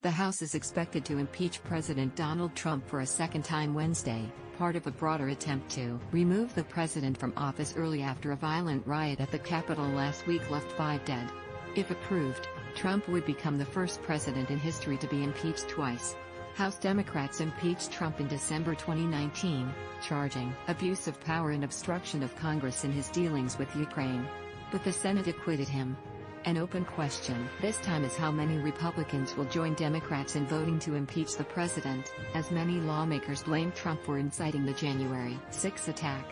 The House is expected to impeach President Donald Trump for a second time Wednesday, part of a broader attempt to remove the president from office early after a violent riot at the Capitol last week left 5 dead. If approved, Trump would become the first president in history to be impeached twice. House Democrats impeached Trump in December 2019, charging abuse of power and obstruction of Congress in his dealings with Ukraine. But the Senate acquitted him. An open question this time is how many Republicans will join Democrats in voting to impeach the president, as many lawmakers blame Trump for inciting the January 6 attack.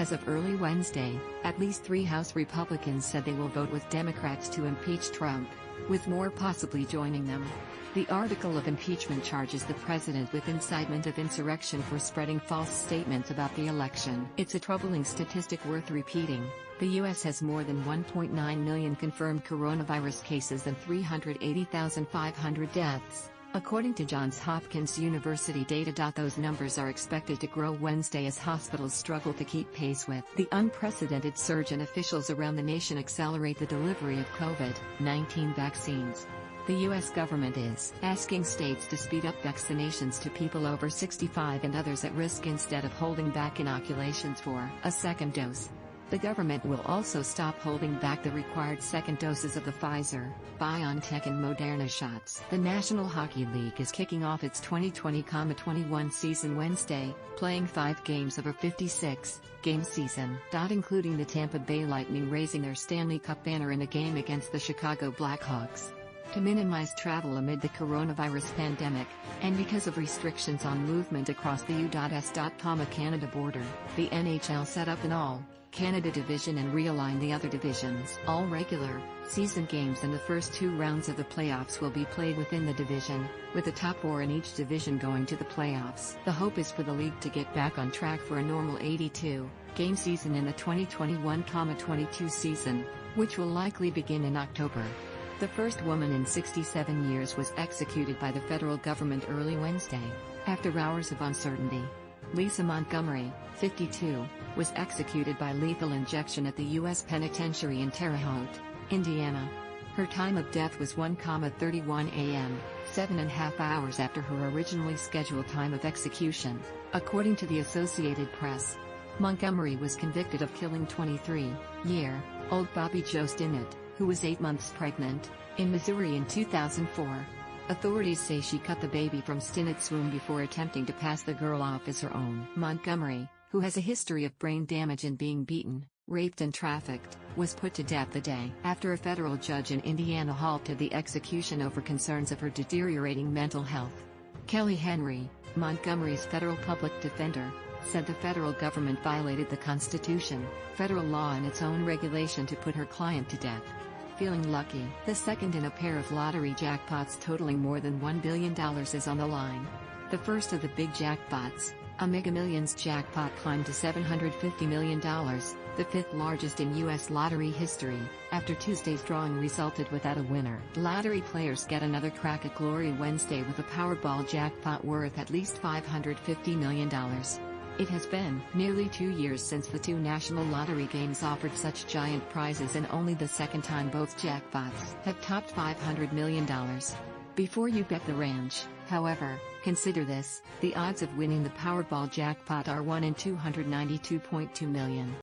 As of early Wednesday, at least 3 House Republicans said they will vote with Democrats to impeach Trump, with more possibly joining them. The article of impeachment charges the president with incitement of insurrection for spreading false statements about the election. It's a troubling statistic worth repeating. The U.S. has more than 1.9 million confirmed coronavirus cases and 380,500 deaths, according to Johns Hopkins University data. Those numbers are expected to grow Wednesday as hospitals struggle to keep pace with the unprecedented surge and officials around the nation accelerate the delivery of COVID-19 vaccines. The U.S. government is asking states to speed up vaccinations to people over 65 and others at risk instead of holding back inoculations for a second dose. The government will also stop holding back the required second doses of the Pfizer, BioNTech and Moderna shots. The National Hockey League is kicking off its 2020-21 season Wednesday, playing 5 games of a 56-game season, including the Tampa Bay Lightning raising their Stanley Cup banner in a game against the Chicago Blackhawks. To minimize travel amid the coronavirus pandemic, and because of restrictions on movement across the U.S.-Canada border, the NHL set up an all-Canada division and realigned the other divisions. All regular season games and the first 2 rounds of the playoffs will be played within the division, with the top 4 in each division going to the playoffs. The hope is for the league to get back on track for a normal 82-game season in the 2021-22 season, which will likely begin in October. The first woman in 67 years was executed by the federal government early Wednesday, after hours of uncertainty. Lisa Montgomery, 52, was executed by lethal injection at the U.S. Penitentiary in Terre Haute, Indiana. Her time of death was 1:31 a.m., 7.5 hours after her originally scheduled time of execution, according to the Associated Press. Montgomery was convicted of killing 23-year-old Bobby Jo Stinnett, who was 8 months pregnant, in Missouri in 2004. Authorities say she cut the baby from Stinnett's womb before attempting to pass the girl off as her own. Montgomery, who has a history of brain damage and being beaten, raped and trafficked, was put to death the day after a federal judge in Indiana halted the execution over concerns of her deteriorating mental health. Kelly Henry, Montgomery's federal public defender, said the federal government violated the Constitution, federal law and its own regulation to put her client to death. Feeling lucky, the second in a pair of lottery jackpots totaling more than $1 billion is on the line. The first of the big jackpots, a Mega Millions jackpot, climbed to $750 million, the 5th largest in U.S. lottery history, after Tuesday's drawing resulted without a winner. Lottery players get another crack at glory Wednesday with a Powerball jackpot worth at least $550 million. It has been nearly 2 years since the 2 national lottery games offered such giant prizes, and only the second time both jackpots have topped $500 million. Before you bet the ranch, however, consider this: the odds of winning the Powerball jackpot are 1 in 292.2 million.